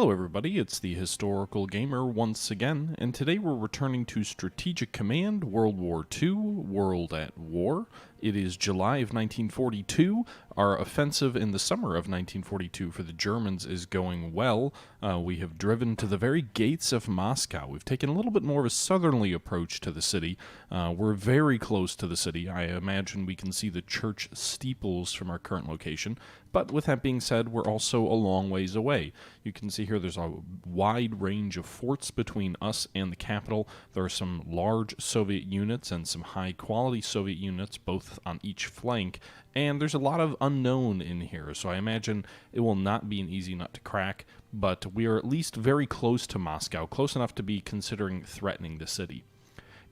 Hello everybody, it's the Historical Gamer once again, and today we're returning to Strategic Command, World War II, World at War. It is July of 1942. Our offensive in the summer of 1942 for the Germans is going well. We have driven to the very gates of Moscow. We've taken a little bit more of a southerly approach to the city. We're very close to the city. I imagine we can see the church steeples from our current location. But with that being said, we're also a long ways away. You can see here there's a wide range of forts between us and the capital. There are some large Soviet units and some high-quality Soviet units, both on each flank. And there's a lot of unknown in here, so I imagine it will not be an easy nut to crack. But we are at least very close to Moscow, close enough to be considering threatening the city.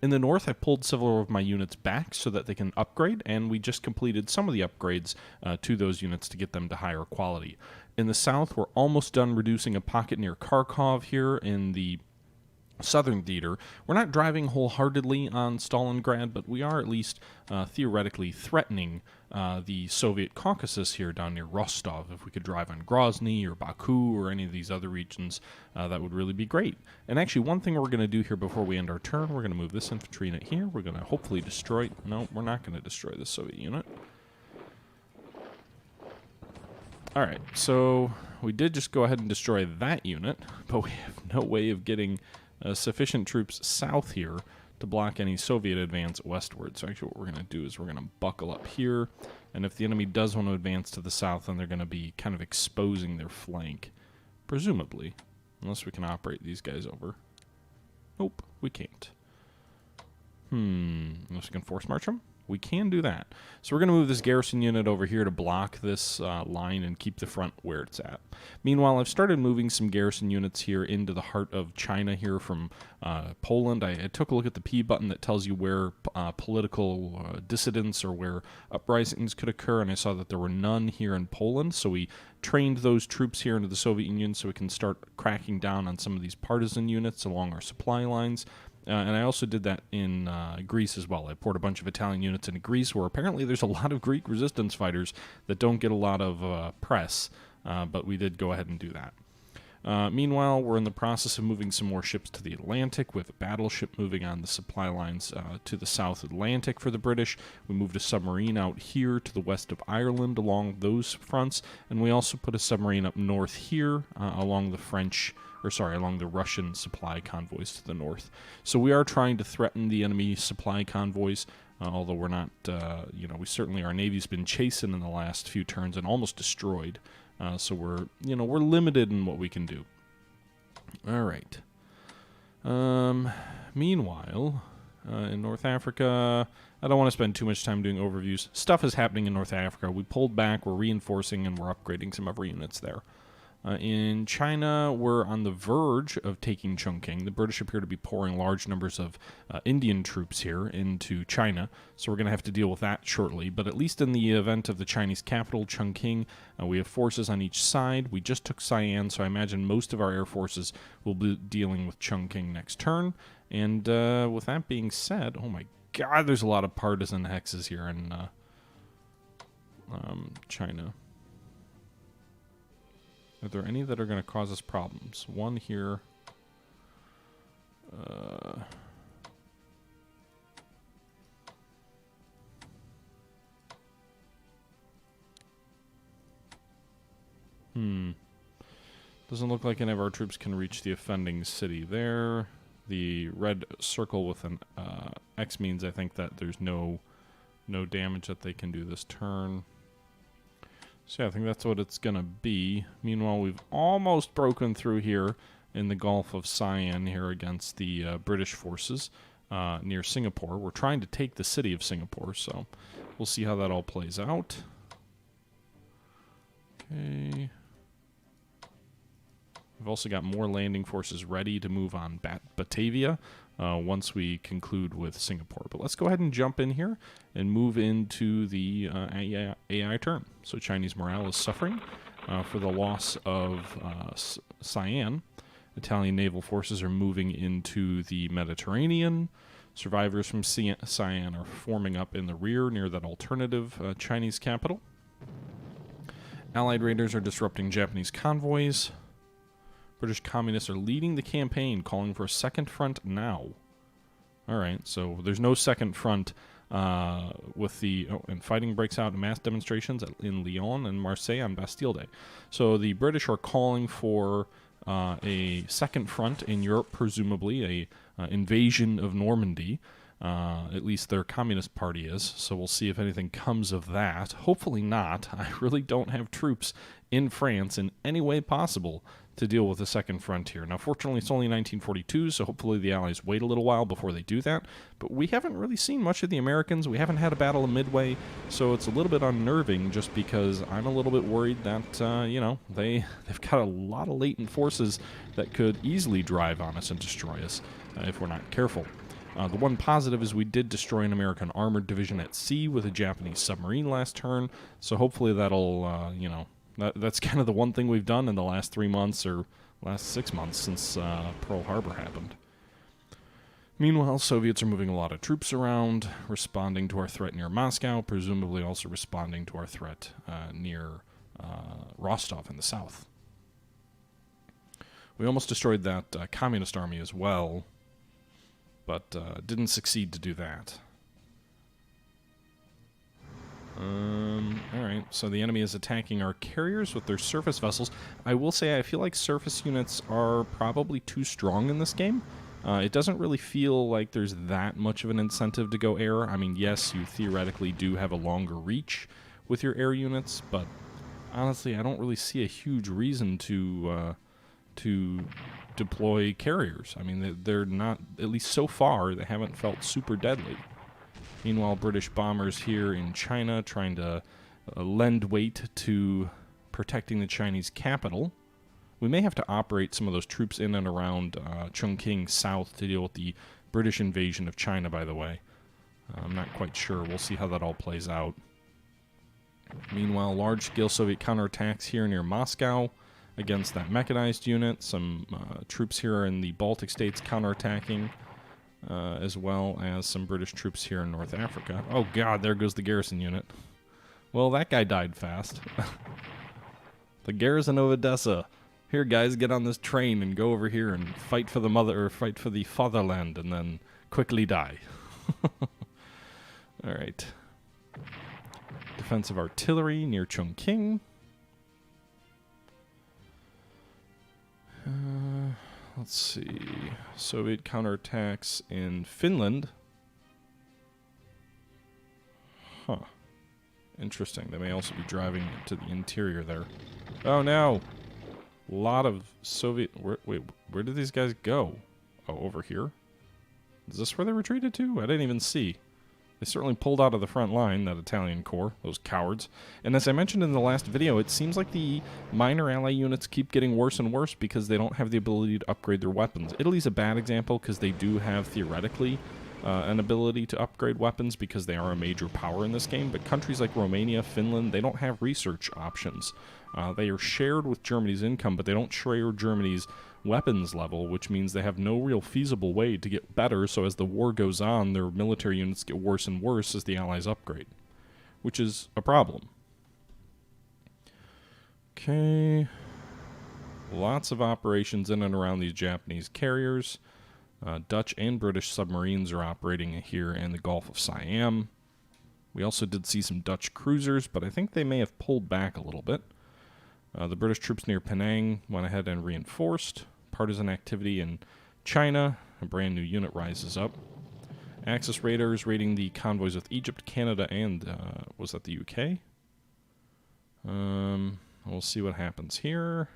In the north, I pulled several of my units back so that they can upgrade, and we just completed some of the upgrades to those units to get them to higher quality. In the south, we're almost done reducing a pocket near Kharkov here in the southern theater. We're not driving wholeheartedly on Stalingrad, but we are at least theoretically threatening the Soviet Caucasus here down near Rostov. If we could drive on Grozny or Baku or any of these other regions, that would really be great. And actually, one thing we're going to do here before we end our turn, we're going to move this infantry unit here. We're going to hopefully destroy... No, we're not going to destroy this Soviet unit. Alright, so we did just go ahead and destroy that unit, but we have no way of getting sufficient troops south here to block any Soviet advance westward. So actually what we're going to do is we're going to buckle up here, and if the enemy does want to advance to the south, then they're going to be kind of exposing their flank, presumably, unless we can operate these guys over. Nope, we can't. Unless we can force march them? We can do that. So we're going to move this garrison unit over here to block this line and keep the front where it's at. Meanwhile, I've started moving some garrison units here into the heart of China here from Poland. I took a look at the P button that tells you where political dissidents or where uprisings could occur, and I saw that there were none here in Poland. So we trained those troops here into the Soviet Union so we can start cracking down on some of these partisan units along our supply lines. And I also did that in Greece as well. I poured a bunch of Italian units into Greece, where apparently there's a lot of Greek resistance fighters that don't get a lot of press, but we did go ahead and do that. Meanwhile, we're in the process of moving some more ships to the Atlantic, with a battleship moving on the supply lines to the South Atlantic for the British. We moved a submarine out here to the west of Ireland along those fronts, and we also put a submarine up north here along the Russian supply convoys to the north. So we are trying to threaten the enemy supply convoys, although we're not, our Navy's been chasing in the last few turns and almost destroyed. So we're limited in what we can do. All right. Meanwhile, in North Africa, I don't want to spend too much time doing overviews. Stuff is happening in North Africa. We pulled back, we're reinforcing, and we're upgrading some of our units there. In China, we're on the verge of taking Chongqing. The British appear to be pouring large numbers of Indian troops here into China, so we're going to have to deal with that shortly. But at least in the event of the Chinese capital, Chongqing, we have forces on each side. We just took Sian, so I imagine most of our air forces will be dealing with Chongqing next turn. And with that being said, oh my god, there's a lot of partisan hexes here in China. Are there any that are going to cause us problems? One here. Doesn't look like any of our troops can reach the offending city there. The red circle with an X means I think that there's no damage that they can do this turn. So yeah, I think that's what it's going to be. Meanwhile, we've almost broken through here in the Gulf of Sian here against the British forces near Singapore. We're trying to take the city of Singapore, so we'll see how that all plays out. Okay. We've also got more landing forces ready to move on Batavia once we conclude with Singapore. But let's go ahead and jump in here and move into the AI turn. So Chinese morale is suffering for the loss of Sian. Italian naval forces are moving into the Mediterranean. Survivors from Sian are forming up in the rear near that alternative Chinese capital. Allied raiders are disrupting Japanese convoys. British communists are leading the campaign, calling for a second front now. Alright, so there's no second front with the... Oh, and fighting breaks out in mass demonstrations in Lyon and Marseille on Bastille Day. So the British are calling for a second front in Europe, presumably a invasion of Normandy. At least their Communist Party is, so we'll see if anything comes of that. Hopefully not. I really don't have troops in France in any way possible to deal with a second front here. Now, fortunately, it's only 1942, so hopefully the Allies wait a little while before they do that. But we haven't really seen much of the Americans. We haven't had a battle of Midway, so it's a little bit unnerving just because I'm a little bit worried that, you know, they've got a lot of latent forces that could easily drive on us and destroy us if we're not careful. The one positive is we did destroy an American armored division at sea with a Japanese submarine last turn, so hopefully that'll, you know, that's kind of the one thing we've done in the last 3 months or last 6 months since Pearl Harbor happened. Meanwhile, Soviets are moving a lot of troops around, responding to our threat near Moscow, presumably also responding to our threat near Rostov in the south. We almost destroyed that communist army as well, but didn't succeed to do that. Alright, so the enemy is attacking our carriers with their surface vessels. I will say I feel like surface units are probably too strong in this game. It doesn't really feel like there's that much of an incentive to go air. I mean, yes, you theoretically do have a longer reach with your air units, but honestly, I don't really see a huge reason to deploy carriers. I mean, they're not, at least so far, they haven't felt super deadly. Meanwhile, British bombers here in China trying to lend weight to protecting the Chinese capital. We may have to operate some of those troops in and around Chongqing south to deal with the British invasion of China, by the way. I'm not quite sure. We'll see how that all plays out. Meanwhile, large-scale Soviet counterattacks here near Moscow against that mechanized unit. Some troops here in the Baltic states counterattacking, as well as some British troops here in North Africa. Oh god, there goes the garrison unit. Well, that guy died fast. The garrison of Odessa. Here, guys, get on this train and go over here and fight for the fight for the fatherland, and then quickly die. All right. Defensive artillery near Chongqing. Let's see. Soviet counterattacks in Finland. Huh. Interesting. They may also be driving to the interior there. Oh no! A lot of Soviet... Wait, where did these guys go? Oh, over here? Is this where they retreated to? I didn't even see. They certainly pulled out of the front line, that Italian corps, those cowards. And as I mentioned in the last video, it seems like the minor ally units keep getting worse and worse because they don't have the ability to upgrade their weapons. Italy's a bad example because they do have, theoretically, an ability to upgrade weapons because they are a major power in this game, but countries like Romania, Finland, they don't have research options. They are shared with Germany's income, but they don't share Germany's weapons level, which means they have no real feasible way to get better, so as the war goes on, their military units get worse and worse as the Allies upgrade, which is a problem. Okay. Lots of operations in and around these Japanese carriers. Dutch and British submarines are operating here in the Gulf of Siam. We also did see some Dutch cruisers, but I think they may have pulled back a little bit. The British troops near Penang went ahead and reinforced. Partisan activity in China, a brand new unit rises up. Axis raiders raiding the convoys with Egypt, Canada, and was that the UK? We'll see what happens here.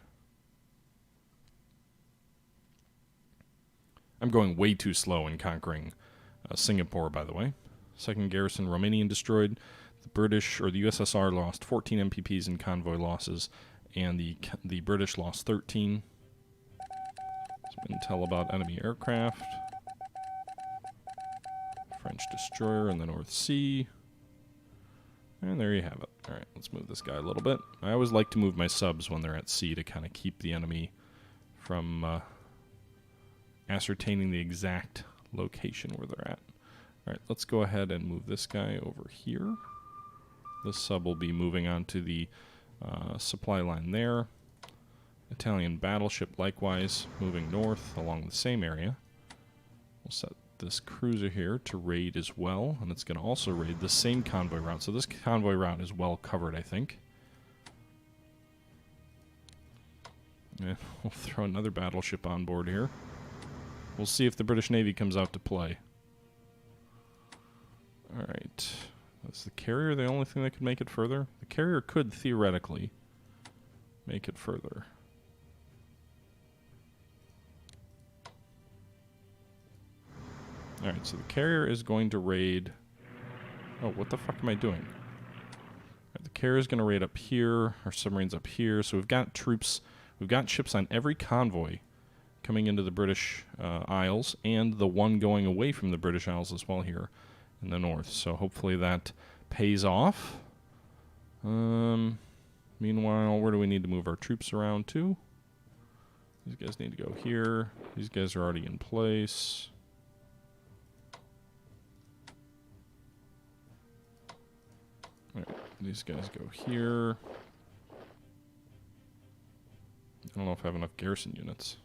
I'm going way too slow in conquering Singapore, by the way. Second garrison, Romanian destroyed. The British, or the USSR, lost 14 MPPs in convoy losses, and the British lost 13. Some intel about enemy aircraft. French destroyer in the North Sea. And there you have it. Alright, let's move this guy a little bit. I always like to move my subs when they're at sea to kind of keep the enemy from ascertaining the exact location where they're at. Alright, let's go ahead and move this guy over here. This sub will be moving on to the supply line there. Italian battleship likewise moving north along the same area. We'll set this cruiser here to raid as well, and it's going to also raid the same convoy route. So this convoy route is well covered, I think. Yeah, we'll throw another battleship on board here. We'll see if the British Navy comes out to play. Alright. Is the carrier the only thing that could make it further? The carrier could theoretically make it further. Alright, so the carrier is going to raid... Oh, what the fuck am I doing? Right, the carrier is going to raid up here, our submarine's up here, so we've got troops, we've got ships on every convoy coming into the British Isles, and the one going away from the British Isles as well here in the north. So hopefully that pays off. Meanwhile, where do we need to move our troops around to? These guys need to go here. These guys are already in place. Alright, these guys go here. I don't know if I have enough garrison units.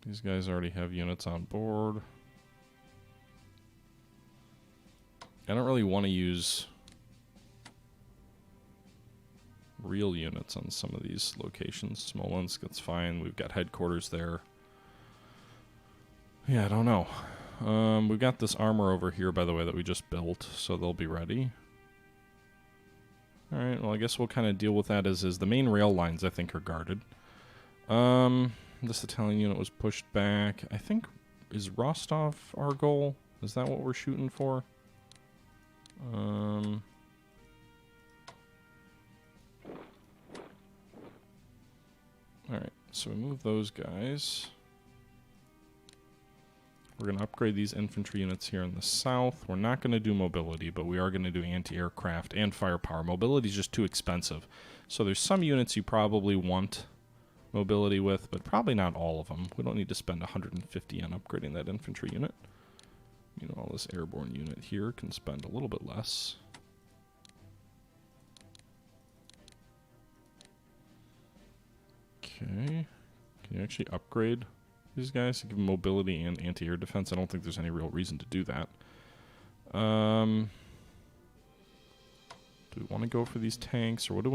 These guys already have units on board. I don't really want to use real units on some of these locations. Smolensk, that's fine. We've got headquarters there. Yeah, I don't know. We've got this armor over here, by the way, that we just built, so they'll be ready. Alright, well, I guess we'll kind of deal with that as is. The main rail lines, I think, are guarded. This Italian unit was pushed back. I think, is Rostov our goal? Is that what we're shooting for? Alright, so we move those guys. We're going to upgrade these infantry units here in the south. We're not going to do mobility, but we are going to do anti-aircraft and firepower. Mobility is just too expensive. So there's some units you probably want mobility with, but probably not all of them. We don't need to spend 150 on upgrading that infantry unit. Meanwhile, this airborne unit here can spend a little bit less. Okay. Can you actually upgrade these guys to give them mobility and anti-air defense? I don't think there's any real reason to do that. Do we want to go for these tanks, or what do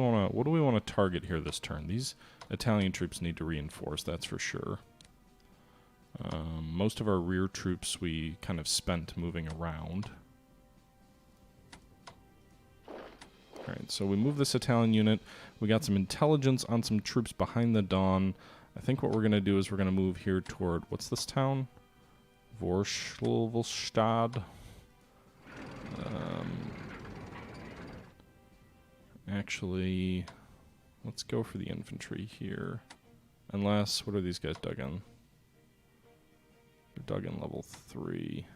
we want to target here this turn? These Italian troops need to reinforce, that's for sure. Most of our rear troops we kind of spent moving around. Alright, so we move this Italian unit. We got some intelligence on some troops behind the Don. I think what we're going to do is we're going to move here toward, what's this town? Vorschlvelstad. Actually, let's go for the infantry here. Unless, what are these guys dug in? They're dug in level 3.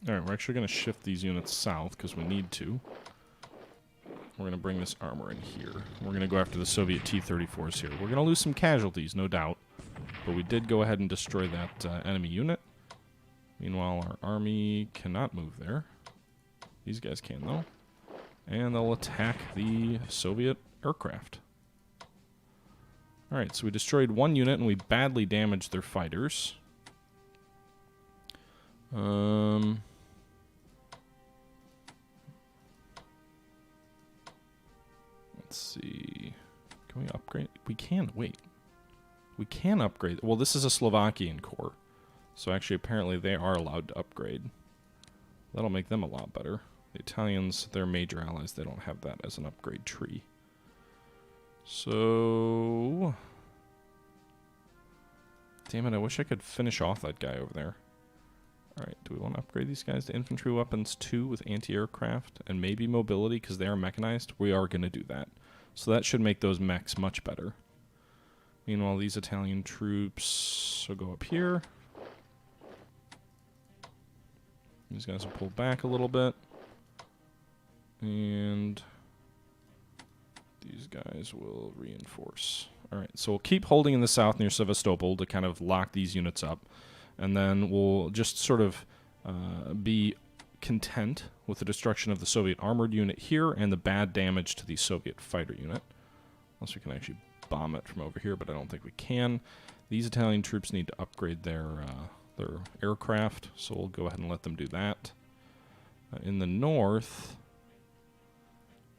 Alright, we're actually going to shift these units south because we need to. We're going to bring this armor in here. We're going to go after the Soviet T-34s here. We're going to lose some casualties, no doubt. But we did go ahead and destroy that enemy unit. Meanwhile, our army cannot move there. These guys can, though. And they'll attack the Soviet aircraft. Alright, so we destroyed one unit and we badly damaged their fighters. Let's see. Can we upgrade? We can. Wait. We can upgrade. Well, this is a Slovakian corps. So actually, apparently, they are allowed to upgrade. That'll make them a lot better. The Italians, they're major allies. They don't have that as an upgrade tree. So... Damn it, I wish I could finish off that guy over there. Alright, do we want to upgrade these guys to infantry weapons too with anti-aircraft and maybe mobility because they are mechanized? We are going to do that. So that should make those mechs much better. Meanwhile, these Italian troops will go up here. These guys will pull back a little bit. And these guys will reinforce. Alright, so we'll keep holding in the south near Sevastopol to kind of lock these units up. And then we'll just sort of be content with the destruction of the Soviet armored unit here and the bad damage to the Soviet fighter unit. Unless we can actually bomb it from over here, but I don't think we can. These Italian troops need to upgrade their aircraft, so we'll go ahead and let them do that. In the north,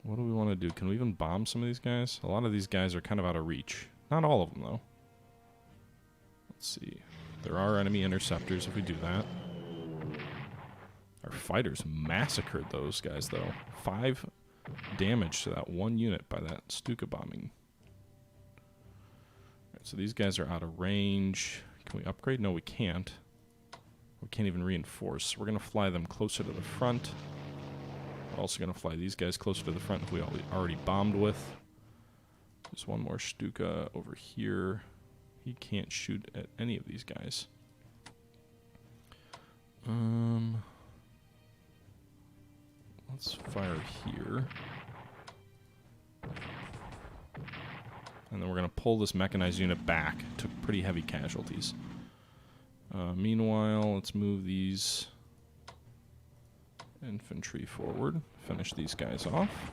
what do we want to do? Can we even bomb some of these guys? A lot of these guys are kind of out of reach. Not all of them, though. Let's see. There are enemy interceptors if we do that. Our fighters massacred those guys, though. 5 damage to that one unit by that Stuka bombing. Right, so these guys are out of range. Can we upgrade? No, we can't. We can't even reinforce. We're going to fly them closer to the front. We're also going to fly these guys closer to the front who we already bombed with. There's one more Stuka over here. He can't shoot at any of these guys. Let's fire here. And then we're going to pull this mechanized unit back. Took pretty heavy casualties. Meanwhile, let's move these infantry forward. Finish these guys off.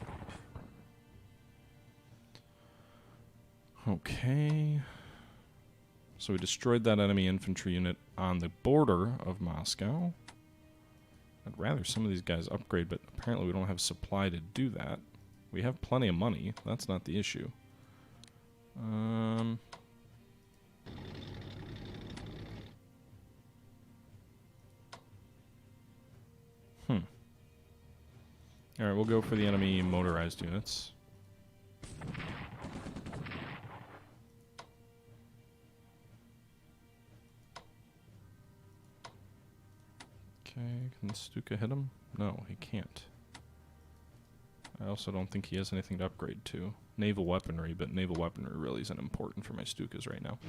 Okay. So we destroyed that enemy infantry unit on the border of Moscow. I'd rather some of these guys upgrade, but apparently we don't have supply to do that. We have plenty of money. That's not the issue. Alright, we'll go for the enemy motorized units. Okay, can Stuka hit him? No, he can't. I also don't think he has anything to upgrade to. Naval weaponry, but naval weaponry really isn't important for my Stukas right now.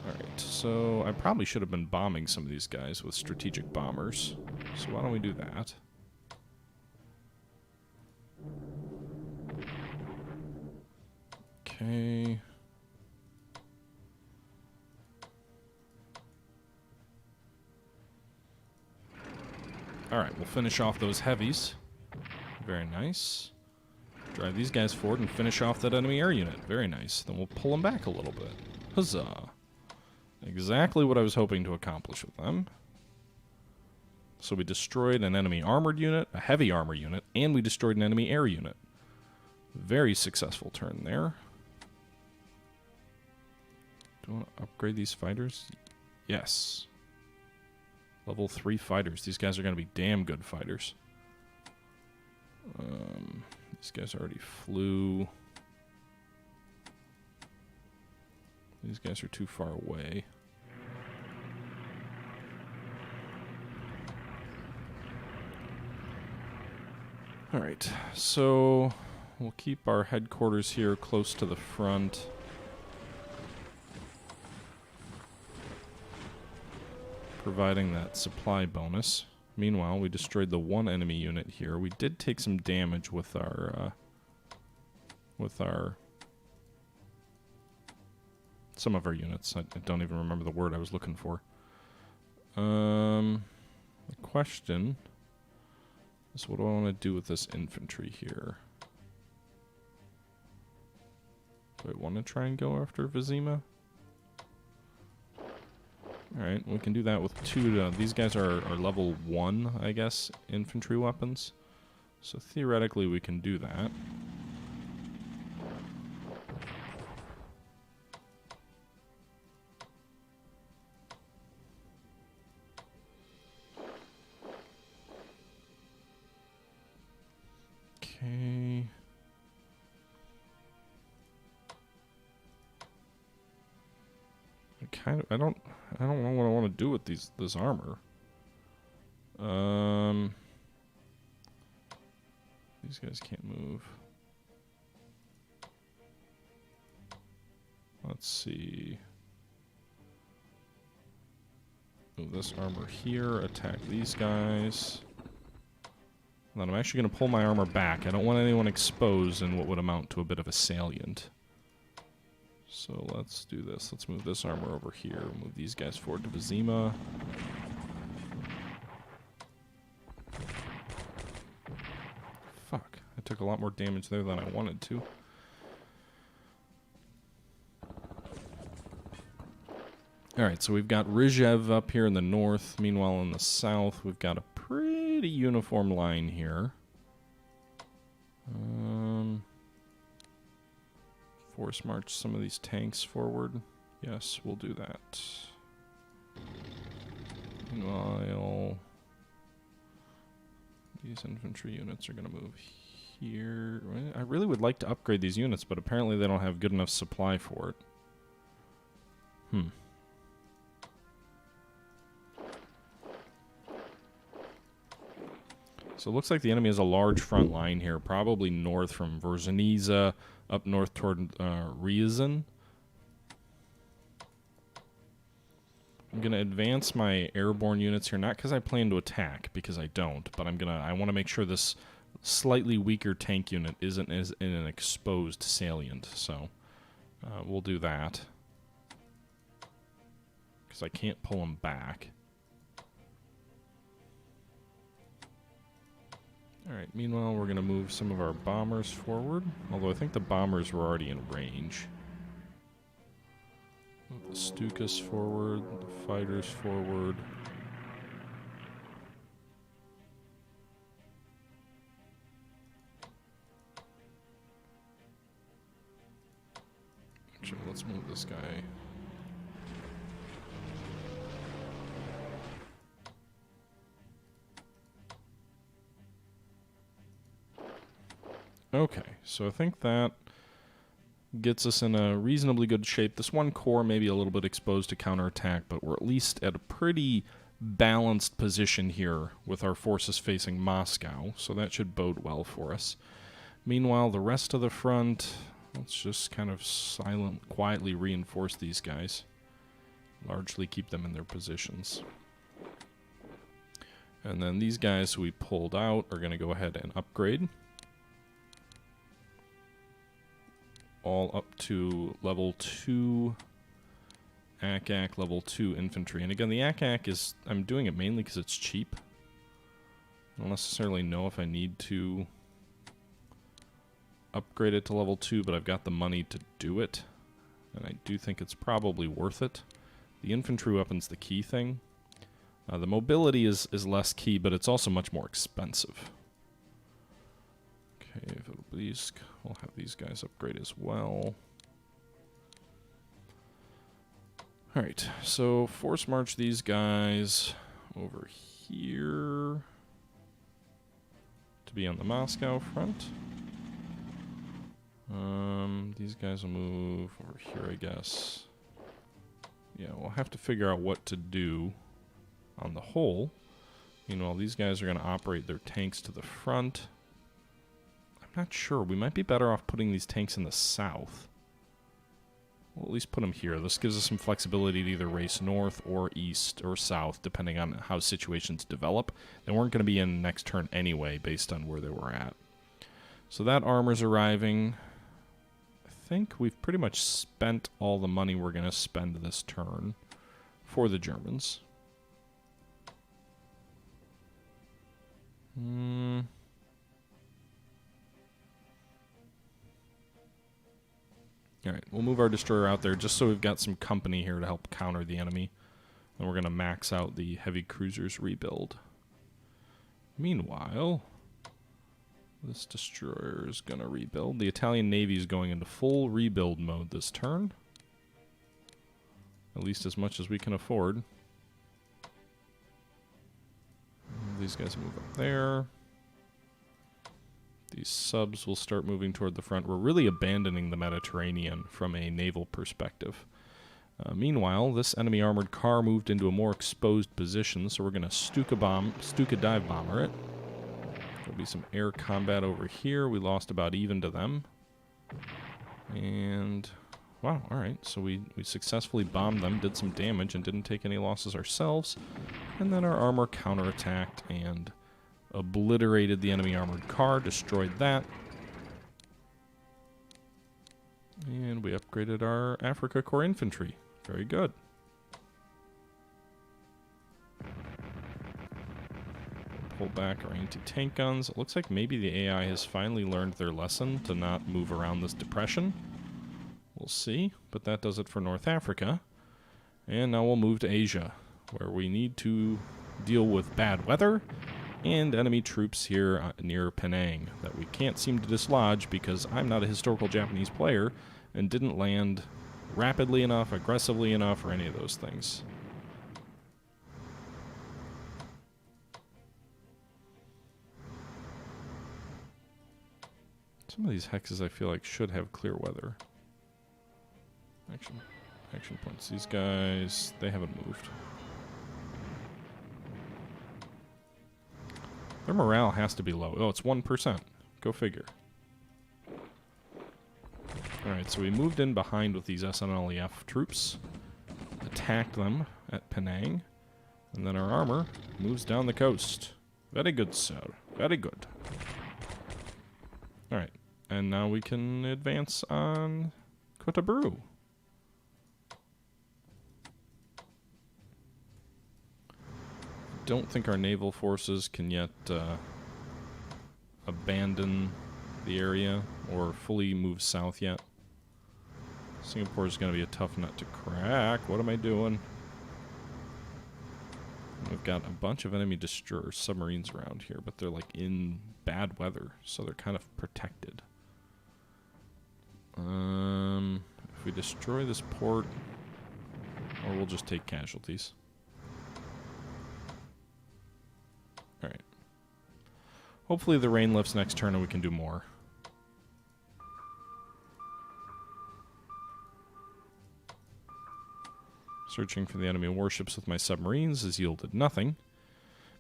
Alright, so I probably should have been bombing some of these guys with strategic bombers. So why don't we do that? Okay. Alright, we'll finish off those heavies. Very nice. Drive these guys forward and finish off that enemy air unit. Very nice. Then we'll pull them back a little bit. Huzzah. Exactly what I was hoping to accomplish with them. So we destroyed an enemy armored unit, a heavy armor unit, and we destroyed an enemy air unit. Very successful turn there. Do I want to upgrade these fighters? Yes. Level 3 fighters. These guys are going to be damn good fighters. These guys already flew. These guys are too far away. Alright, so we'll keep our headquarters here close to the front. Providing that supply bonus. Meanwhile, we destroyed the one enemy unit here. We did take some damage with our some of our units. I don't even remember the word I was looking for. The question is, what do I want to do with this infantry here? Do I want to try and go after Vizima? Alright, we can do that with 2. These guys are level 1, I guess, infantry weapons. So theoretically we can do that. Okay. I don't know what I want to do with this armor. These guys can't move. Let's see. Move this armor here, attack these guys. And then I'm actually going to pull my armor back. I don't want anyone exposed in what would amount to a bit of a salient. So let's do this. Let's move this armor over here. Move these guys forward to Vizima. fuck. I took a lot more damage there than I wanted to. Alright, so we've got Rizhev up here in the north. Meanwhile, in the south, we've got a pretty uniform line here. Force march some of these tanks forward. Yes, we'll do that. Meanwhile, these infantry units are going to move here. I really would like to upgrade these units, but apparently they don't have good enough supply for it. So it looks like the enemy has a large front line here, probably north from Verzeniza, up north toward Ryazan. I'm going to advance my airborne units here, not because I plan to attack, because I don't, but I want to make sure this slightly weaker tank unit isn't in an exposed salient, so we'll do that. Because I can't pull them back. Alright, meanwhile we're going to move some of our bombers forward, although I think the bombers were already in range. Move the Stukas forward, the fighters forward. Actually, let's move this guy. Okay, so I think that gets us in a reasonably good shape. This one corps may be a little bit exposed to counterattack, but we're at least at a pretty balanced position here with our forces facing Moscow, so that should bode well for us. Meanwhile, the rest of the front, let's just kind of quietly reinforce these guys. Largely keep them in their positions. And then these guys who we pulled out are going to go ahead and upgrade. All up to level 2 ACAC, level 2 infantry. And again, the ACAC is, I'm doing it mainly because it's cheap. I don't necessarily know if I need to upgrade it to level 2, but I've got the money to do it. And I do think it's probably worth it. The infantry weapon's the key thing. The mobility is less key, but it's also much more expensive. Okay, we'll have these guys upgrade as well. Alright, so force march these guys over here to be on the Moscow front. These guys will move over here, I guess. Yeah, we'll have to figure out what to do on the whole. Meanwhile, these guys are going to operate their tanks to the front. Not sure. We might be better off putting these tanks in the south. We'll at least put them here. This gives us some flexibility to either race north or east or south, depending on how situations develop. They weren't going to be in next turn anyway, based on where they were at. So that armor's arriving. I think we've pretty much spent all the money we're going to spend this turn for the Germans. Alright, we'll move our destroyer out there just so we've got some company here to help counter the enemy. And we're going to max out the heavy cruisers rebuild. Meanwhile, this destroyer is going to rebuild. The Italian Navy is going into full rebuild mode this turn. At least as much as we can afford. These guys move up there. These subs will start moving toward the front. We're really abandoning the Mediterranean from a naval perspective. Meanwhile, this enemy armored car moved into a more exposed position, so we're going to Stuka dive bomber it. There'll be some air combat over here. We lost about even to them. And, wow, alright, so we successfully bombed them, did some damage, and didn't take any losses ourselves. And then our armor counterattacked and obliterated the enemy armored car, destroyed that. And we upgraded our Africa Corps infantry. Very good. pull back our anti-tank guns. It looks like maybe the AI has finally learned their lesson to not move around this depression. We'll see, but that does it for North Africa. And now we'll move to Asia, where we need to deal with bad weather and enemy troops here near Penang that we can't seem to dislodge because I'm not a historical Japanese player and didn't land rapidly enough, aggressively enough, or any of those things. Some of these hexes I feel like should have clear weather. Action points. These guys, they haven't moved. Their morale has to be low. Oh, it's 1%. Go figure. Alright, so we moved in behind with these SNLEF troops, attacked them at Penang, and then our armor moves down the coast. Very good, sir. Very good. Alright, and now we can advance on Kottaburu. Don't think our naval forces can yet abandon the area or fully move south yet. Singapore is going to be a tough nut to crack. What am I doing? We've got a bunch of enemy destroyer submarines around here, but they're like in bad weather, so they're kind of protected. If we destroy this port, or we'll just take casualties. Alright. Hopefully the rain lifts next turn and we can do more. Searching for the enemy warships with my submarines has yielded nothing.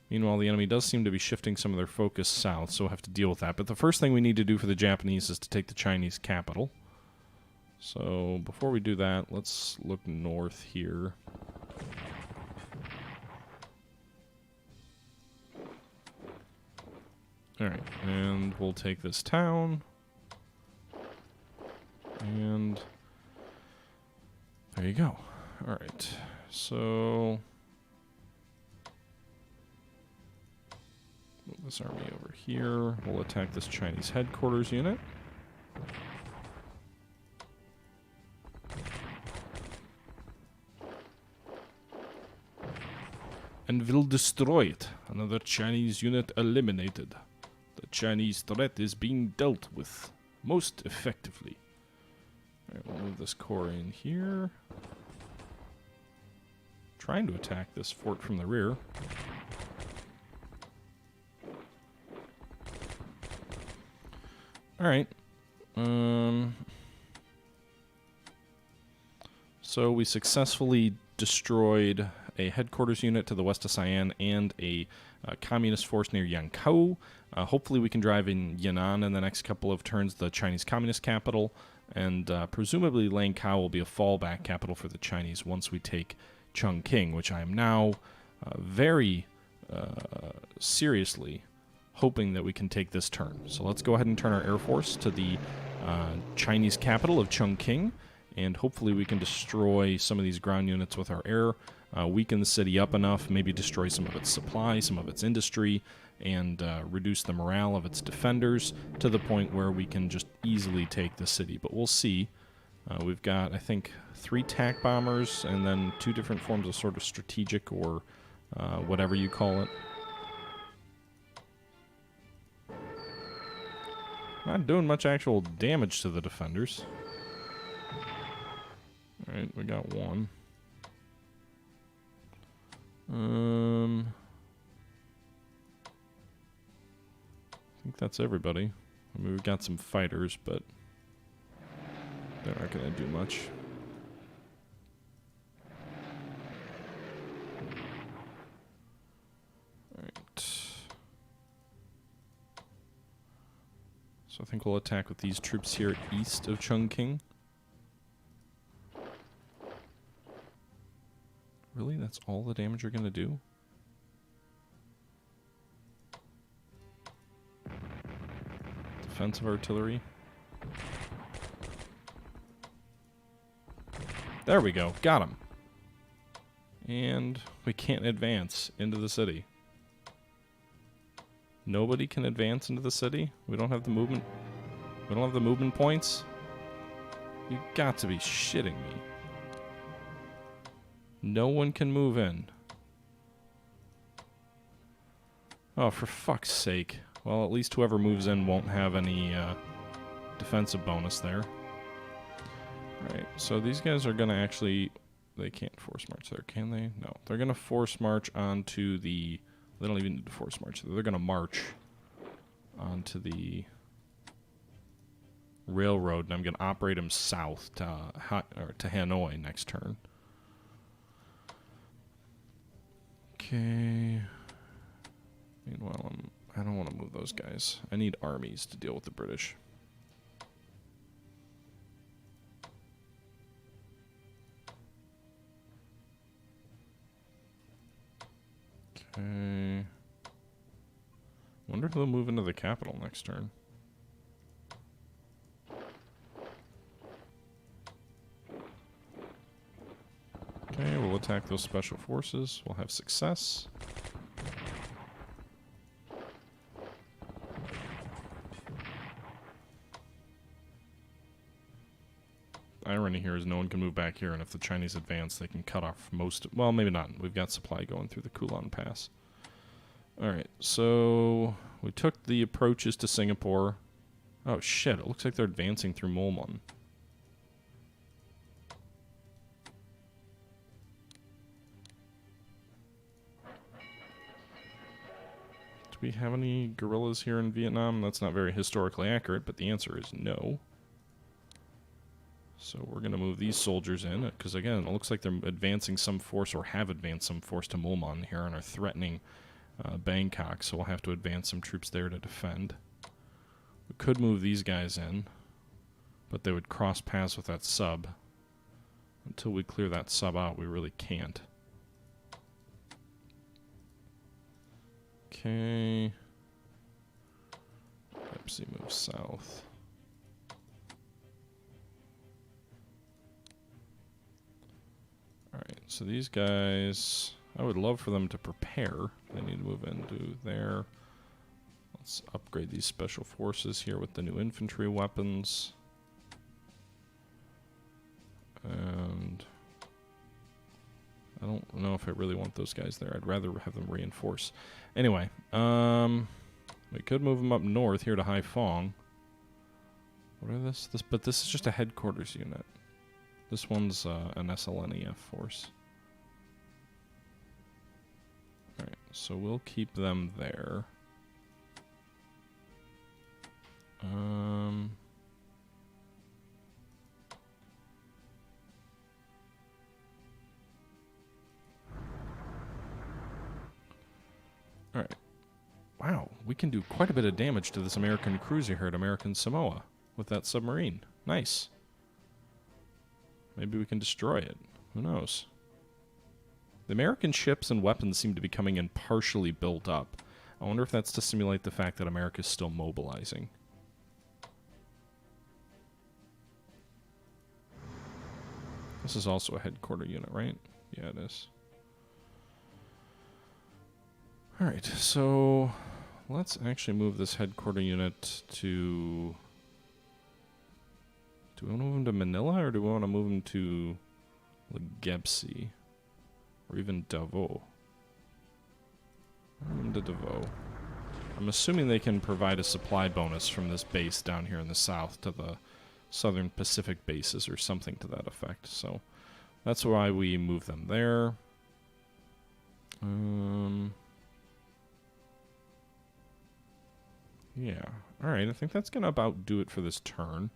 Meanwhile, the enemy does seem to be shifting some of their focus south, so we'll have to deal with that. But the first thing we need to do for the Japanese is to take the Chinese capital. So before we do that, let's look north here. Alright, and we'll take this town. And there you go. Alright, so move this army over here. We'll attack this Chinese headquarters unit. And we'll destroy it. Another Chinese unit eliminated. The Chinese threat is being dealt with most effectively. Alright, we'll move this corps in here. Trying to attack this fort from the rear. Alright. So we successfully destroyed a headquarters unit to the west of Sian and a communist force near Yankou. Hopefully we can drive in Yan'an in the next couple of turns, the Chinese communist capital, and presumably Langkou will be a fallback capital for the Chinese once we take Chongqing, which I am now very seriously hoping that we can take this turn. So let's go ahead and turn our Air Force to the Chinese capital of Chongqing, and hopefully we can destroy some of these ground units with our air, weaken the city up enough, maybe destroy some of its supply, some of its industry, and reduce the morale of its defenders to the point where we can just easily take the city. But we'll see. We've got, I think, 3 TAC bombers and then 2 different forms of sort of strategic or whatever you call it. Not doing much actual damage to the defenders. Alright, we got 1. I think that's everybody. I mean, we've got some fighters, but they're not going to do much. Alright. So I think we'll attack with these troops here east of Chongqing. Really? That's all the damage you're going to do? Defensive artillery. There we go. Got him. And we can't advance into the city. Nobody can advance into the city? We don't have the movement... We don't have the movement points? You got to be shitting me. No one can move in. Oh, for fuck's sake. Well, at least whoever moves in won't have any defensive bonus there. Alright, so these guys are going to actually... They can't force march there, can they? No. They're going to force march onto the... They don't even need to force march. They're going to march onto the railroad, and I'm going to operate them south to Hanoi next turn. Okay. Meanwhile, I don't want to move those guys. I need armies to deal with the British. Okay. Wonder if they'll move into the capital next turn. Okay, we'll attack those special forces. We'll have success. Irony here is no one can move back here, and if the Chinese advance, they can cut off most... Well, maybe not. We've got supply going through the Kulon Pass. Alright, so we took the approaches to Singapore. Oh, shit. It looks like they're advancing through Mulmun. Do we have any guerrillas here in Vietnam? That's not very historically accurate, but the answer is no. So we're going to move these soldiers in, because again, it looks like they're advancing some force, or have advanced some force to Mulmun here, and are threatening Bangkok, so we'll have to advance some troops there to defend. We could move these guys in, but they would cross paths with that sub. Until we clear that sub out, we really can't. Okay. Pepsi moves south. Alright, so these guys, I would love for them to prepare. They need to move into there. Let's upgrade these special forces here with the new infantry weapons. And I don't know if I really want those guys there. I'd rather have them reinforce. Anyway, we could move them up north here to Haiphong. What are this? But this is just a headquarters unit. This one's an SLNEF force. Alright, so we'll keep them there. Alright. Wow, we can do quite a bit of damage to this American cruiser here at American Samoa with that submarine. Nice. Maybe we can destroy it. Who knows? The American ships and weapons seem to be coming in partially built up. I wonder if that's to simulate the fact that America's still mobilizing. This is also a headquarter unit, right? Yeah, it is. Alright, so let's actually move this headquarter unit to... Do we want to move him to Manila, or do we want to move him to Legepsi? Or even Davao? Move him to Davao. I'm assuming they can provide a supply bonus from this base down here in the south to the Southern Pacific bases, or something to that effect. So that's why we move them there. Yeah. Alright, I think that's going to about do it for this turn.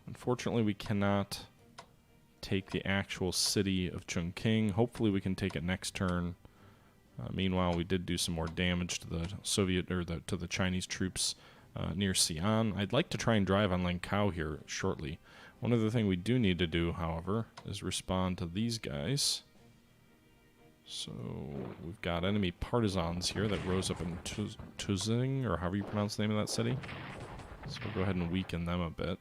Unfortunately, we cannot take the actual city of Chongqing. Hopefully we can take it next turn. Meanwhile, we did do some more damage to the Soviet, or to the Chinese troops near Xi'an. I'd like to try and drive on Langkao here shortly. One other thing we do need to do, however, is respond to these guys. So we've got enemy partisans here that rose up in Tuzing, or however you pronounce the name of that city. So we'll go ahead and weaken them a bit.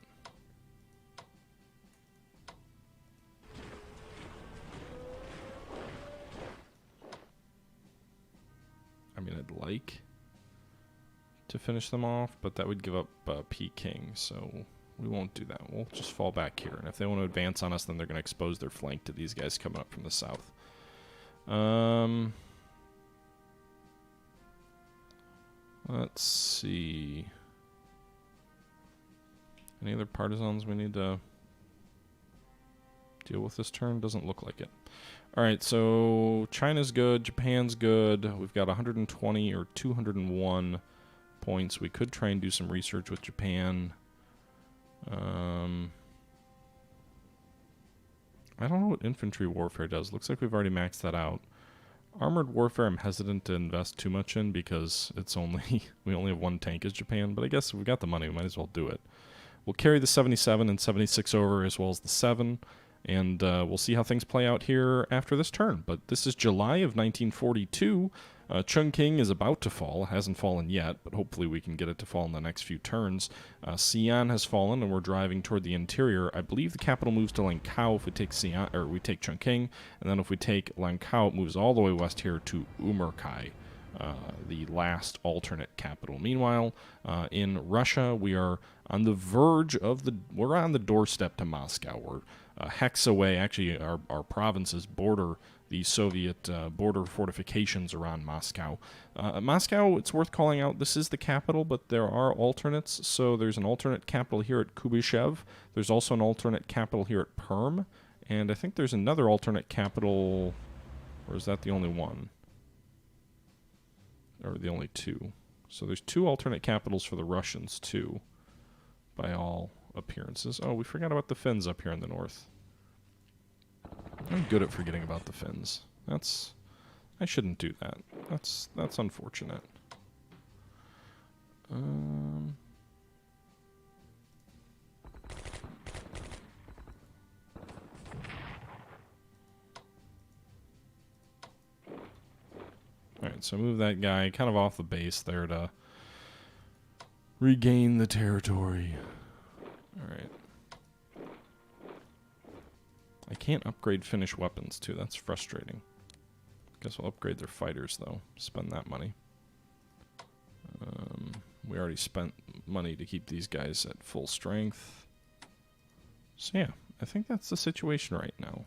I mean, I'd like. to finish them off, but that would give up Peking, so we won't do that. We'll just fall back here, and if they want to advance on us, then they're going to expose their flank to these guys coming up from the south. Let's see. Any other partisans we need to deal with this turn? Doesn't look like it. Alright, so China's good, Japan's good. We've got 120 or 201 points. We could try and do some research with Japan. I don't know what infantry warfare does. Looks like we've already maxed that out. Armored warfare I'm hesitant to invest too much in because it's only we only have one tank as Japan, but I guess if we've got the money, we might as well do it. We'll carry the 77 and 76 over as well as the 7, and we'll see how things play out here after this turn. But this is July of 1942. Chongqing is about to fall. It hasn't fallen yet, but hopefully we can get it to fall in the next few turns. Xi'an has fallen, and we're driving toward the interior. I believe the capital moves to Langkao if we take Xi'an, or we take Chongqing, and then if we take Langkao, it moves all the way west here to Urumqi, the last alternate capital. Meanwhile, in Russia, we are on the verge of we're on the doorstep to Moscow. We're hex away. Actually, our provinces border the Soviet border fortifications around Moscow. Moscow, it's worth calling out, this is the capital, but there are alternates. So there's an alternate capital here at Kubyshev. There's also an alternate capital here at Perm. And I think there's another alternate capital, or is that the only one? Or the only two. So there's two alternate capitals for the Russians, too, by all appearances. Oh, we forgot about the Finns up here in the north. I'm good at forgetting about the Finns. I shouldn't do that. That's unfortunate. Alright, so move that guy kind of off the base there to regain the territory. Alright. I can't upgrade Finnish weapons, too. That's frustrating. Guess we'll upgrade their fighters, though. Spend that money. We already spent money to keep these guys at full strength. So, yeah. I think that's the situation right now.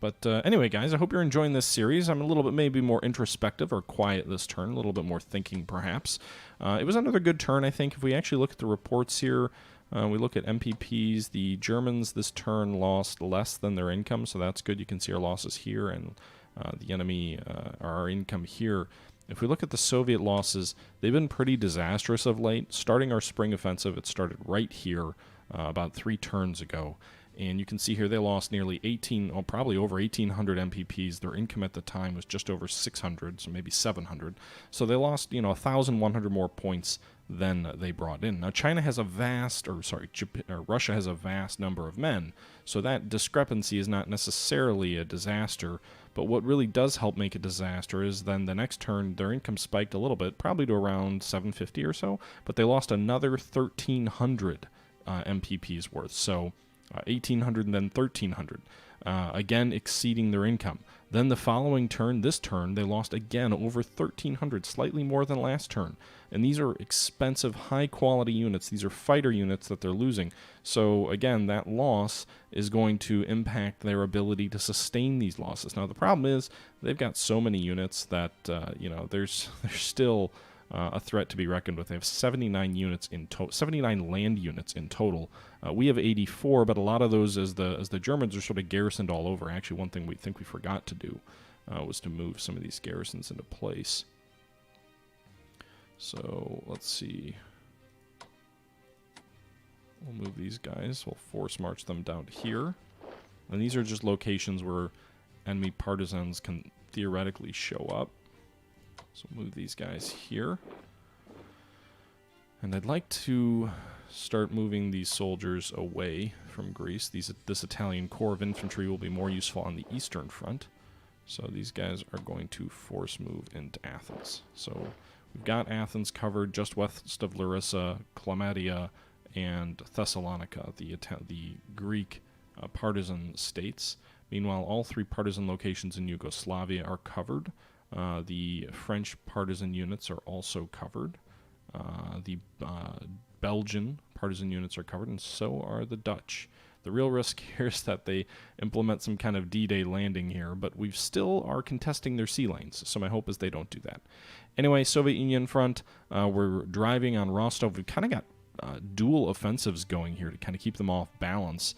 But anyway, guys, I hope you're enjoying this series. I'm a little bit maybe more introspective or quiet this turn, a little bit more thinking, perhaps. It was another good turn, I think. If we actually look at the reports here, we look at MPPs. The Germans this turn lost less than their income, so that's good. You can see our losses here, and the enemy, our income here. If we look at the Soviet losses, they've been pretty disastrous of late. Starting our spring offensive, it started right here about 3 turns ago. And you can see here they lost nearly probably over 1,800 MPPs. Their income at the time was just over 600, so maybe 700. So they lost, 1,100 more points than they brought in. Now, Russia has a vast number of men, so that discrepancy is not necessarily a disaster. But what really does help make a disaster is then the next turn, their income spiked a little bit, probably to around 750 or so, but they lost another 1,300 MPPs worth. So 1,800 and then 1,300, again exceeding their income. Then the following turn, this turn, they lost again over 1,300, slightly more than last turn. And these are expensive, high-quality units. These are fighter units that they're losing. So again, that loss is going to impact their ability to sustain these losses. Now the problem is they've got so many units that there's still a threat to be reckoned with. They have 79 units in total, 79 land units in total. We have 84, but a lot of those, as the Germans are sort of garrisoned all over. Actually, one thing we forgot to do was to move some of these garrisons into place. So let's see. We'll move these guys. We'll force march them down to here. And these are just locations where enemy partisans can theoretically show up. So move these guys here. And I'd like to start moving these soldiers away from Greece. This Italian Corps of Infantry will be more useful on the Eastern Front. So these guys are going to force move into Athens. So we've got Athens covered just west of Larissa, Clematia, and Thessalonica, the Greek partisan states. Meanwhile, all 3 partisan locations in Yugoslavia are covered. The French partisan units are also covered. The Belgian partisan units are covered, and so are the Dutch. The real risk here is that they implement some kind of D-Day landing here, but we still are contesting their sea lanes, so my hope is they don't do that. Anyway, Soviet Union front, we're driving on Rostov. We've kind of got dual offensives going here to kind of keep them off balance.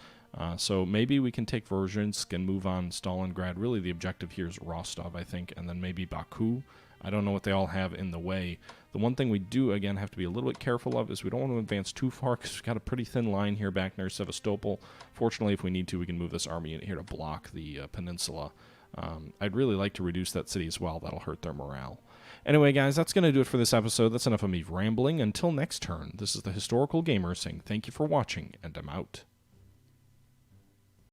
So maybe we can take Verzhinsk and move on Stalingrad. Really, the objective here is Rostov, I think, and then maybe Baku. I don't know what they all have in the way. The one thing we do, again, have to be a little bit careful of is we don't want to advance too far because we've got a pretty thin line here back near Sevastopol. Fortunately, if we need to, we can move this army in here to block the peninsula. I'd really like to reduce that city as well. That'll hurt their morale. Anyway, guys, that's going to do it for this episode. That's enough of me rambling. Until next turn, this is the Historical Gamer saying thank you for watching, and I'm out.